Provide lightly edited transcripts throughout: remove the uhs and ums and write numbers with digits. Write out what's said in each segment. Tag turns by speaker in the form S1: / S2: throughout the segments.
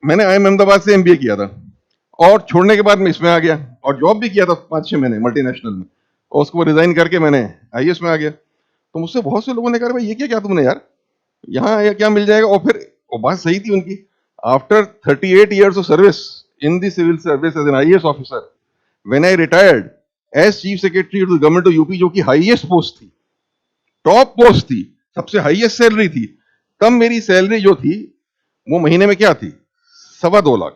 S1: मैंने IIM अहमदाबाद से MBA किया था और छोड़ने के बाद मैं इसमें आ गया और जॉब भी किया था 5-6 महीने मल्टीनेशनल में, और उसको रिजाइन करके मैंने IAS में आ गया। तो मुझसे बहुत से लोगों ने कहा भाई ये क्या क्या तुमने यार, यहाँ या क्या मिल जाएगा। और फिर वो बात सही थी उनकी। After 38 years of service in the civil service as an IAS officer, when I retired as chief secretary to the government of UP, जो कि हाईएस्ट पोस्ट थी, टॉप पोस्ट थी, सबसे हाईएस्ट सैलरी थी, तब मेरी सैलरी जो थी वो महीने में क्या थी, 2.25 लाख।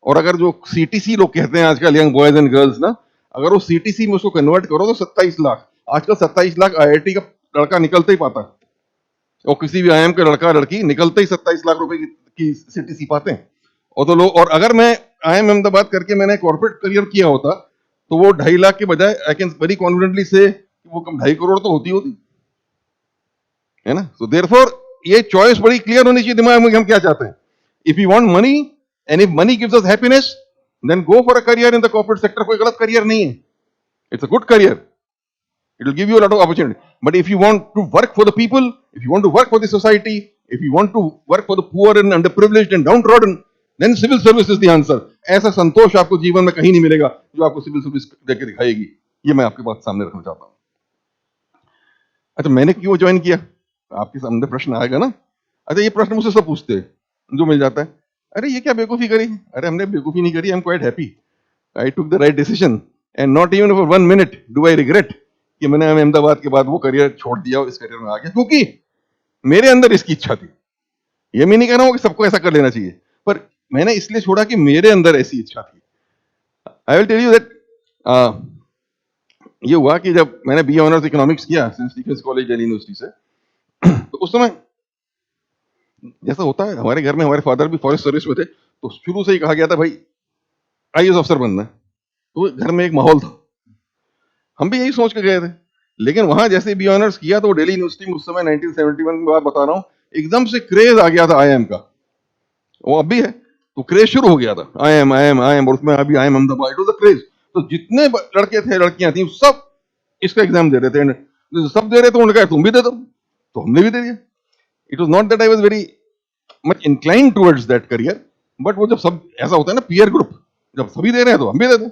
S1: और अगर जो CTC लोग कहते हैं आजकल, यंग बॉयज एंड गर्ल्स ना, अगर वो CTC में उसको कन्वर्ट करो तो 27 लाख। आजकल 27 लाख IIT का लड़का निकलते ही पाता है, और किसी भी IIM का लड़का लड़की निकलते ही 27 लाख रुपए की CTC पाते हैं। और तो लोग, और अगर मैं IIM अहमदाबाद करके मैंने कॉर्पोरेट करियर किया होता तो वो 2.5 लाख के बजाय आई कैन वेरी कॉन्फिडेंटली से वो कम 2.5 करोड़ तो होती है ना। सो देयरफॉर ये चॉइस बड़ी क्लियर होनी चाहिए दिमाग में कि हम क्या चाहते हैं। If you want money and if money gives us happiness, then go for a career in the corporate sector. कोई गलत करियर नहीं है, it's a good career, it will give you a lot of opportunity. But if you want to work for the people, if you want to work for the society, if you want to work for the poor and underprivileged and downtrodden, then civil service is the answer. ऐसा संतोष आपको जीवन में कहीं नहीं मिलेगा जो आपको civil service देके दिखाएगी। ये मैं आपके बात सामने रखना चाहता हूँ। अच्छा, मैंने क्यों ज्वाइन किया, आपके सामने प्रश्न आएगा ना। अच्छा, ये प्रश्न मुझसे सब पूछते हैं जो मिल जाता है, अरे ये क्या बेवकूफी करी। अरे हमने बेवकूफी नहीं करी, I am quite happy, I took the right decision and not even for 1 minute do I regret कि मैंने अहमदाबाद के बाद वो करियर छोड़ दिया और इस करियर में आ गया, क्योंकि मेरे अंदर इसकी इच्छा थी। ये मैं नहीं कह रहा हूं कि सबको ऐसा कर लेना चाहिए, पर मैंने इसलिए छोड़ा कि मेरे अंदर ऐसी इच्छा थी। I will tell you that, ये हुआ कि जब मैंने BA ऑनर्स इकोनॉमिक्स किया Saint Stephen's College Delhi University से, तो उस समय जैसा होता है हमारे घर में, हमारे फादर भी फॉरेस्ट सर्विस में थे, तो शुरू से ही कहा गया था भाई IAS अफसर बनना है। तो घर में एक माहौल था, हम भी यही सोच के गए थे। लेकिन वहां जैसे BA ऑनर्स किया तो दिल्ली यूनिवर्सिटी में उस समय 1971 की बात बता रहा हूँ, एकदम से क्रेज आ गया था IIM का, वो अब भी है, तो क्रेज शुरू हो गया था IIM, और उसमें अभी IIM Ahmedabad, it was the craze. तो जितने लड़के थे लड़कियां थी सब इसका एग्जाम दे रहे थे, सब दे रहे थे, उन्होंने कहा तुम भी दे दो, तो हमने भी दे दिया। It was not that I was very much incline towards that career, but वो जब सब ऐसा होता है ना, पीयर ग्रुप, जब सभी दे रहे हैं तो हम भी दे दें।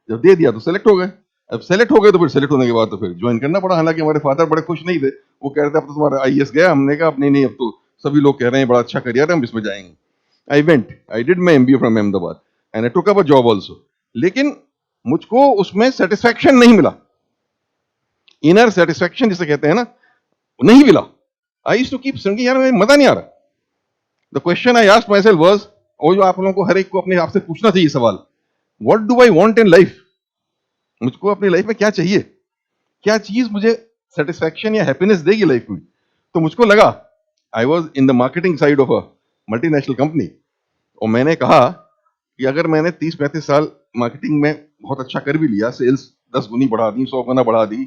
S1: जब दे दिया तो सेलेक्ट हो गए। अब सेलेक्ट हो गए तो फिर सेलेक्ट होने के बाद तो फिर ज्वाइन करना पड़ा। हालांकि हमारे फादर बड़े खुश नहीं थे, वो कह रहे थे अब तो तुम्हारा IAS गया। हमने कहा अब नहीं, अब तो सभी लोग कह रहे हैं बड़ा अच्छा करियर है, हम इसमें जाएंगे। I went, I did my MBA from Ahmedabad and I took up a job also. लेकिन मुझको उसमें सेटिस्फैक्शन नहीं मिला, इनर सेटिस्फैक्शन जिसे कहते हैं ना, नहीं मिला। I used to keep thinking, यार मुझे मजा नहीं आ रहा। The question I asked myself was, और जो आप लोगों को हर एक को अपने आप से पूछना चाहिए सवाल, what do I want in life. मुझको अपनी लाइफ में क्या चाहिए, क्या चीज मुझे सेटिस्फैक्शन या हैप्पीनेस देगी लाइफ में। तो मुझको लगा, I was in the marketing side of a multinational company, और मैंने कहा कि अगर मैंने 30-35 साल मार्केटिंग में बहुत अच्छा कर भी लिया, सेल्स 10 गुनी बढ़ा दी, 100 गुना बढ़ा दी,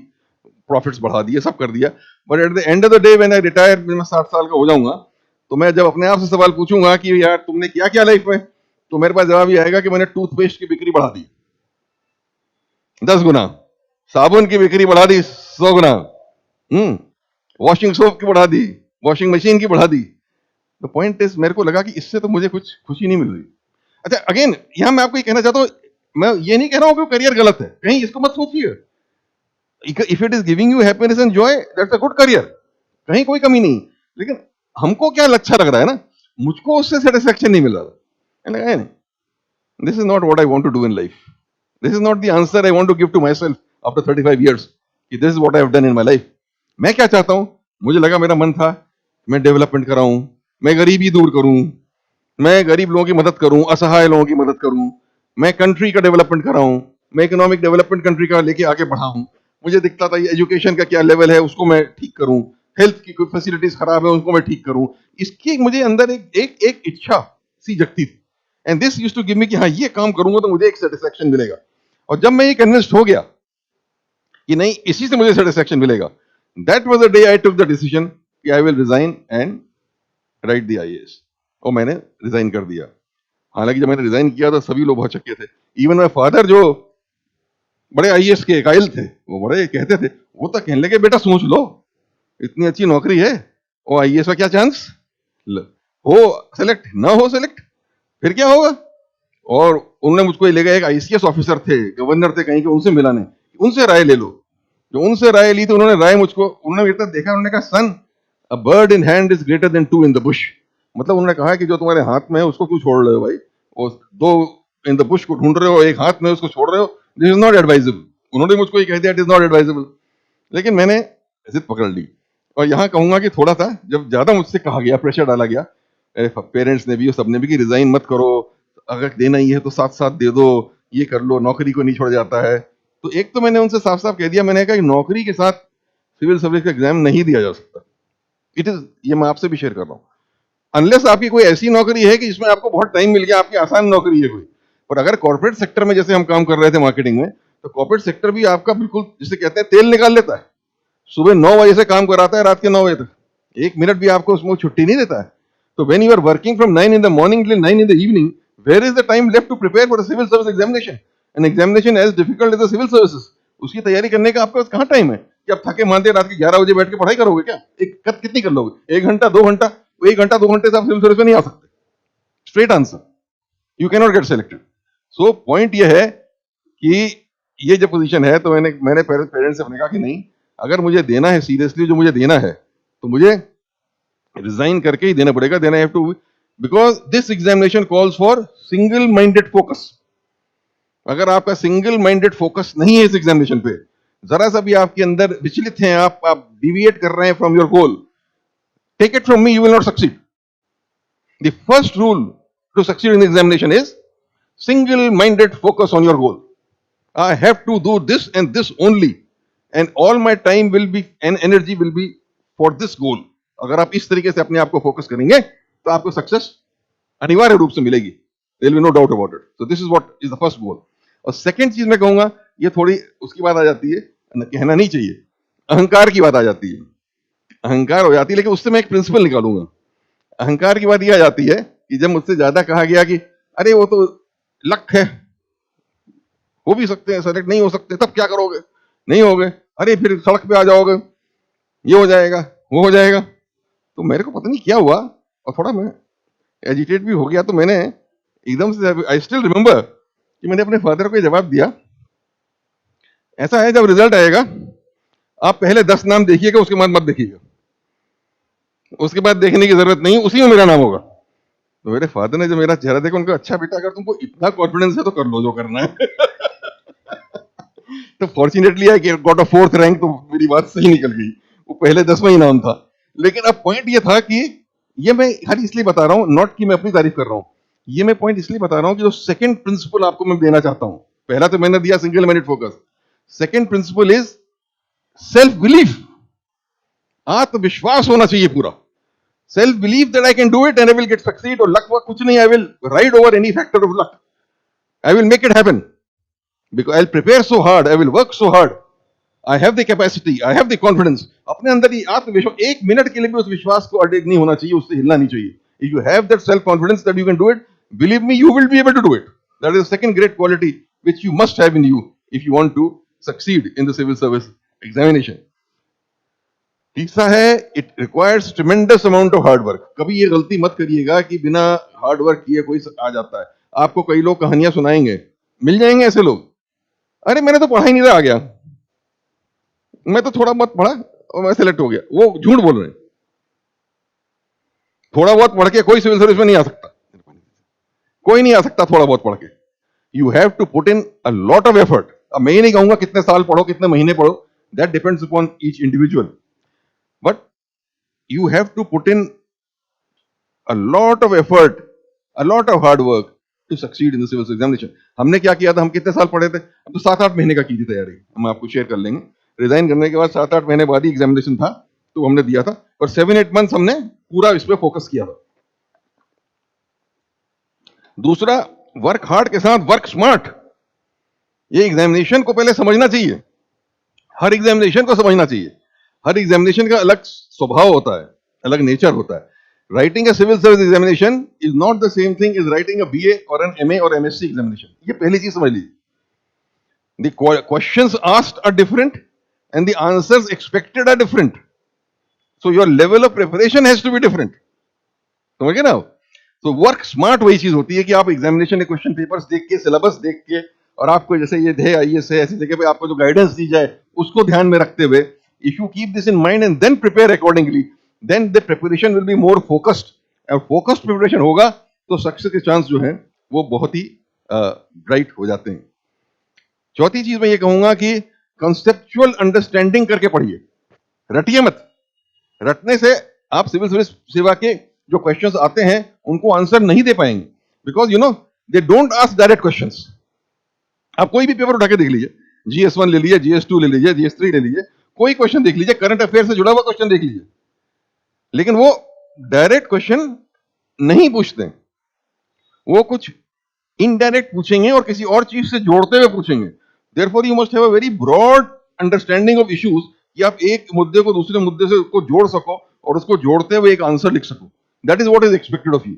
S1: प्रॉफिट्स बढ़ा दिए, सब कर दिया, but at the end of the day when I retire, मैं 60 साल का हो जाऊंगा, तो मैं जब अपने आप से सवाल पूछूंगा कि यार तुमने क्या क्या लाइफ में, तो मेरे पास जवाब ये आएगा कि मैंने टूथपेस्ट की बिक्री बढ़ा दी 10 गुना, साबुन की बिक्री बढ़ा दी 100 गुना, वॉशिंग सोप की बढ़ा दी, वॉशिंग मशीन की बढ़ा दी। द पॉइंट इज, मेरे को लगा कि इससे तो मुझे कुछ खुशी नहीं मिल रही। अच्छा, अगेन यहां मैं आपको ये कहना चाहता हूं, मैं ये नहीं कह रहा हूं कि करियर गलत है, कहीं इसको मत सोचिए। If it is giving you happiness and Joy, that's a good career, कहीं कोई कमी नहीं। लेकिन हमको क्या अच्छा लग रहा है ना, मुझको उससे सेटिस्फैक्शन नहीं मिल रहा। This is not what I want to do in life, this is not the answer I want to give to myself after 35 years कि this is what I have done in my life. मैं क्या चाहता हूं, मुझे लगा, मेरा मन था मैं डेवलपमेंट कराऊं, मैं गरीबी दूर करूं, मैं गरीब लोगों की मदद करूं, असहाय लोगों की मदद करूं, मैं कंट्री का डेवलपमेंट कराऊं, मैं इकोनॉमिक डेवलपमेंट कंट्री का लेके आगे बढ़ाऊं। मुझे दिखता था ये एजुकेशन का क्या लेवल है उसको मैं ठीक करूं, हेल्थ की कोई फैसिलिटीज खराब है उनको मैं ठीक करूं। इसकी मुझे अंदर एक इच्छा सी जगती थी, and this used to give me कि हाँ ये काम करूंगा तो मुझे एक सेटिस्फैक्शन मिलेगा। और जब मैं ये कन्विंस्ड हो गया कि नहीं इसी से मुझे सेटिस्फैक्शन मिलेगा, that was the day I took the decision कि I will resign and write the IAS, और मैंने रिजाइन कर दिया। हालांकि जब मैंने रिजाइन किया तो सभी लोग बहुत चक्के थे, इवन माय फादर जो बड़े IAS के कायल थे, वो बड़े कहते थे, वो तो कहने लगे बेटा सोच लो, इतनी अच्छी नौकरी है और IAS का क्या चांस हो सेलेक्ट ना हो सेलेक्ट, फिर क्या होगा? और उन्होंने मुझको ले गया, एक आईसीएस ऑफिसर थे, गवर्नर थे कहीं के, उनसे मिलाने, उनसे राय ले लो। जो उनसे राय ली तो उन्होंने राय मुझको, उन्होंने मेरी तरफ देखा, उन्होंने कहा son, a bird in hand is greater than two in the bush. मतलब उन्होंने कहा कि जो तुम्हारे हाथ में है उसको क्यों छोड़ रहे हो भाई, वो दो इन द बुश को ढूंढ रहे हो, एक हाथ में उसको छोड़ रहे हो, दिस इज नॉट एडवाइजेबल। उन्होंने मुझको ये कह दिया, इट इज नॉट एडवाइजेबल। लेकिन मैंने जिद पकड़ ली। और यहाँ कहूंगा कि थोड़ा सा जब ज्यादा मुझसे कहा गया, प्रेशर डाला गया पेरेंट्स ने भी और सबने भी कि रिजाइन मत करो, अगर देना ही है तो साथ साथ दे दो, ये कर लो, नौकरी को नहीं छोड़ा जाता है। तो एक तो मैंने उनसे साफ साफ कह दिया, मैंने कहा कि नौकरी के साथ सिविल सर्विस का एग्जाम नहीं दिया जा सकता। इट इज, ये मैं आपसे भी शेयर कर रहा हूँ, अनलेस आपकी कोई ऐसी नौकरी है कि जिसमें आपको बहुत टाइम मिल गया, आपकी आसान नौकरी है कोई। और अगर कॉर्पोरेट सेक्टर में जैसे हम काम कर रहे थे मार्केटिंग में, तो कॉर्पोरेट सेक्टर भी आपका बिल्कुल जिसे कहते हैं तेल निकाल लेता है। सुबह 9 बजे से काम कराता है रात के 9 बजे तक, 1 मिनट भी आपको उसमें छुट्टी नहीं देता है। तो when you are working from 9 in the morning till 9 in the evening, where is the time left to prepare for a civil service examination? An examination as difficult as the civil services. उसकी तैयारी करने का आपके पास कहाँ time है कि आप थके मांदे रात के 11 बजे बैठ के पढ़ाई करोगे क्या? एक कितनी कर लोगे? 1 घंटा 2 घंटा? 1 घंटा 2 घंटे से आप सिविल सर्विस में नहीं आ सकते। Straight answer, you can not get selected. So point ये है कि ये जो पोजीशन है, तो मैंने पेरेंट्स से कहा कि नहीं, अगर मुझे देना है सीरियसली, जो मुझे देना है, तो मुझे रिजाइन करके ही देना पड़ेगा। Then I have to, because this examination calls for single minded focus. अगर आपका सिंगल माइंडेड फोकस नहीं है इस एग्जामिनेशन पे, जरा सा भी आपके अंदर विचलित हैं, आप डिविएट कर रहे हैं from your goal, take it from me, you will not succeed. The first rule to succeed in examination is single minded focus on your goal. I have to do this and this only, and all my time will be and energy will be for this goal. अगर आप इस तरीके से अपने आप को focus करेंगे तो आपको सक्सेस अनिवार्य रूप से मिलेगी। There will be no doubt about it. So this is what is the first goal. और सेकंड चीज मैं कहूंगा, ये थोड़ी उसकी बात आ जाती है, कहना नहीं चाहिए, अहंकार की बात आ जाती है। अहंकार हो जाती है, लेकिन उससे मैं एक प्रिंसिपल निकालूंगा। अहंकार की बात यह आ जाती है कि जब मुझसे ज्यादा कहा गया कि अरे वो तो लक है, हो भी सकते हैं, सेलेक्ट नहीं हो सकते, तब क्या करोगे? नहीं हो गए, अरे फिर सड़क पे आ जाओगे, ये हो जाएगा, वो हो जाएगा। तो मेरे को पता नहीं क्या हुआ, और थोड़ा मैं एजिटेट भी हो गया। तो मैंने एकदम से, आई स्टिल रिमेंबर कि मैंने अपने फादर को जवाब दिया, ऐसा है जब रिजल्ट आएगा आप पहले 10 नाम देखिएगा, उसके बाद मत देखिएगा, उसके बाद देखने की जरूरत नहीं, उसी में मेरा नाम होगा। तो मेरे फादर ने जब मेरा चेहरा देखा, उनका अच्छा बेटा, अगर तुमको इतना कॉन्फिडेंस है तो कर लो जो करना है। तो fortunately I got a 4th rank, तो मेरी बात सही निकल गई, वो पहले 10 में ही नाम था। लेकिन अब पॉइंट ये था कि ये मैं खाली इसलिए बता रहा हूं, नॉट कि मैं अपनी तारीफ कर रहा हूं, ये मैं पॉइंट इसलिए बता रहा हूं कि जो सेकंड प्रिंसिपल आपको मैं देना चाहता हूं, पहला तो मैंने दिया single minded focus, second principle is self belief. आत्मविश्वास होना चाहिए पूरा, self believe that I can do it and I will get succeed. और लक वक कुछ नहीं, I will ride over any factor of luck, I will make it happen, because I'll prepare so hard, I will work so hard, I have the capacity, I have the confidence। अपने अंदर ही आत्मविश्वास, 1 minute के लिए भी उस विश्वास को अडेग नहीं होना चाहिए, उससे हिलना नहीं चाहिए। If you have that self confidence that you can do it, believe me, you will be able to do it. That is the second great quality which you must have in you if you want to succeed in the civil service examination. तीसरा है, it requires tremendous amount of hard work। कभी ये गलती मत करिएगा कि बिना hard work किए कोई आ जाता है। आपको कई लोग कहानियां सुनाएंगे, मिल जाएंगे ऐसे लोग, अरे मैंने तो पढ़ा ही नहीं था, आ गया, मैं तो थोड़ा बहुत पढ़ा और मैं सेलेक्ट हो गया। वो झूठ बोल रहे हैं, थोड़ा बहुत पढ़ के कोई सिविल सर्विस में नहीं आ सकता, कोई नहीं आ सकता थोड़ा बहुत पढ़ के। You have to put in a lot of effort. अब मैं ये नहीं कहूंगा कितने साल पढ़ो, कितने महीने पढ़ो, that depends upon each individual, but you have to put in a lot of effort, a lot of hard work to succeed in the civil examination. हमने क्या किया था, हम कितने साल पढ़े थे? अब तो 7-8 महीने का की थी तैयारी, हम आपको शेयर कर लेंगे। रिजाइन करने के बाद 7-8 महीने बाद ही एग्जामिनेशन था, तो हमने दिया था, और 7-8 मंथ्स हमने पूरा इस पे फोकस किया था। दूसरा, वर्क हार्ड के साथ वर्क स्मार्ट। ये एग्जामिनेशन को पहले समझना चाहिए, हर एग्जामिनेशन को समझना चाहिए। हर एग्जामिनेशन का अलग स्वभाव होता है, अलग नेचर होता है। Writing a civil service examination is not the same thing as writing a BA or an MA or MSc examination. ये पहली चीज समझ लीजिए। The questions asked are different and the answers expected are different. So your level of preparation has to be different. समझ गए ना? तो work smart वही चीज होती है कि आप एग्जामिनेशन के क्वेश्चन पेपर्स देख के, सिलेबस देख के, और आपको जैसे ये है आईएएस है, ऐसी जगह पे आपको जो गाइडेंस दी जाए उसको ध्यान में रखते हुए, if you keep this in mind and then prepare accordingly, then the preparation will be more focused, और फोकस्ड प्रिपरेशन होगा तो सक्सेस के चांस जो है वो बहुत ही ब्राइट हो जाते हैं। चौथी चीज मैं ये कहूंगा कि कंसेप्चुअल अंडरस्टैंडिंग करके पढ़िए, रटिए मत। रटने से आप सिविल सर्विस सेवा के जो क्वेश्चंस आते हैं उनको आंसर नहीं दे पाएंगे, because you know they don't ask direct questions. आप कोई भी पेपर उठा के देख लीजिए, GS1 ले लीजिए, GS2 ले लीजिए, GS3 ले लीजिए, कोई क्वेश्चन देख लीजिए, करंट अफेयर से जुड़ा हुआ क्वेश्चन देख लीजिए, लेकिन वो डायरेक्ट क्वेश्चन नहीं पूछते, वो कुछ इनडायरेक्ट पूछेंगे और किसी और चीज से जोड़ते हुए पूछेंगे। Therefore you must have a very broad understanding of issues, कि आप एक मुद्दे को दूसरे मुद्दे से को जोड़ सको और उसको जोड़ते हुए एक आंसर लिख सको। That is what is expected of you.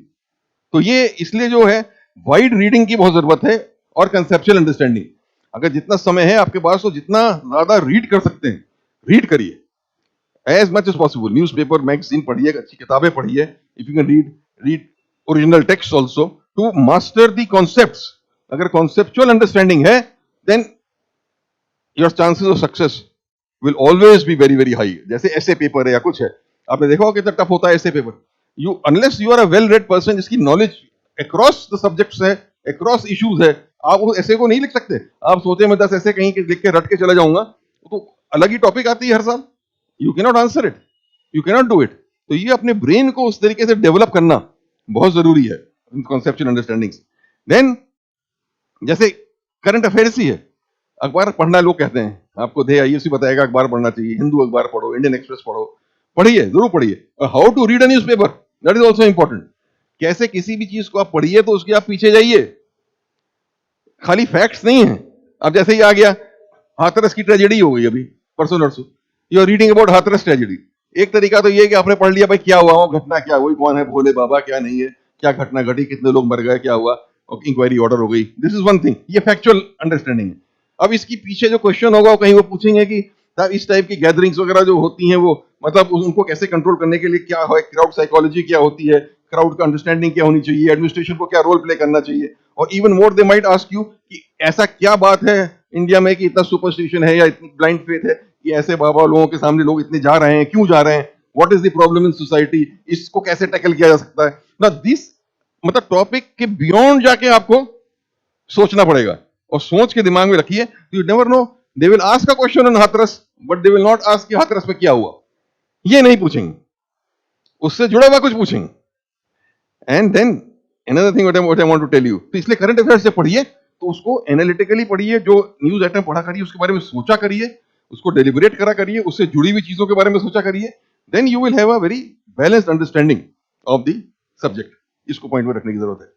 S1: तो ये इसलिए जो है वाइड रीडिंग की बहुत जरूरत है और कंसेप्चुअल अंडरस्टैंडिंग। अगर जितना समय है आपके पास तो जितना ज्यादा रीड कर सकते हैं रीड करिए, as much as possible. Newspaper, magazine पढ़िए, अच्छी किताबें पढ़िए, if you can read original text also to master the concepts. अगर कॉन्सेप्चुअल अंडरस्टैंडिंग है then your chances of success will always be very very high. जैसे ऐसे paper है या कुछ है, आपने देखा हो कितना टफ होता है ऐसे paper. You unless you are a well read person जिसकी नॉलेज अक्रॉस द सब्जेक्ट्स है, अक्रॉस इश्यूज है, आप उस ऐसे को नहीं लिख सकते। आप सोचे मैं 10 ऐसे कहीं के लिख के रट के चला जाऊंगा, तो अलग ही टॉपिक आती है हर साल, you can not answer it, you can not do it. तो ये अपने ब्रेन को उस तरीके से डेवलप करना बहुत जरूरी है कॉन्सेप्चुअल अंडरस्टैंडिंग। देन जैसे करंट अफेयर्स ही है, अखबार पढ़ना लोग कहते हैं, आपको दे आईएएस बताएगा अखबार पढ़ना चाहिए, हिंदू अखबार पढ़ो, इंडियन एक्सप्रेस पढ़ो, पढ़िए, जरूर पढ़िए। How to read a newspaper, that is also important. कैसे किसी भी चीज को आप पढ़िए तो उसके आप पीछे जाइए, खाली फैक्ट्स नहीं है। अब जैसे ही आ गया हाथरस की ट्रेजेडी हो गई अभी परसों नरसों, you are reading about Hathras tragedy. एक तरीका तो ये कि आपने पढ़ लिया भाई क्या हुआ, घटना क्या हुई, कौन है भोले बाबा, क्या नहीं है, क्या घटना घटी, कितने लोग मर गए, क्या हुआ, और इंक्वायरी ऑर्डर हो गई। दिस इज वन थिंग, ये फैक्चुअल अंडरस्टैंडिंग है। अब इसकी पीछे जो क्वेश्चन होगा वो कहीं वो पूछेंगे कि इस टाइप की गैदरिंग्स वगैरह जो होती हैं वो मतलब उनको कैसे कंट्रोल करने के लिए क्या है, क्राउड साइकोलॉजी क्या होती है, क्राउड का अंडरस्टैंडिंग क्या होनी चाहिए, एडमिनिस्ट्रेशन को क्या रोल प्ले करना चाहिए, और even more they might ask you कि ऐसा क्या बात है इंडिया में कि इतना सुपरस्टिशन है या इतनी ब्लाइंड फेथ है कि ऐसे बाबा लोगों के सामने लोग इतने जा रहे हैं, क्यों जा रहे हैं, what is the problem in society, इसको कैसे टैकल किया जा सकता है ना। दिस मतलब टॉपिक के बियॉन्ड जाके आपको सोचना पड़ेगा, और सोच के दिमाग में रखिए। You never know, they will ask a question on Hathras but they will not ask कि हाथरस में क्या हुआ, ये नहीं पूछेंगे, उससे जुड़ा हुआ कुछ पूछेंगे। And then another thing what I want to tell you, तो इसलिए करंट अफेयर्स से पढ़िए तो उसको एनालिटिकली पढ़िए, जो न्यूज आइटम पढ़ा करिए उसके बारे में सोचा करिए, उसको डेलिब्रेट करा करिए, उससे जुड़ी हुई चीजों के बारे में सोचा करिए, then you will have a very balanced understanding of the subject. इसको पॉइंट में रखने की जरूरत है।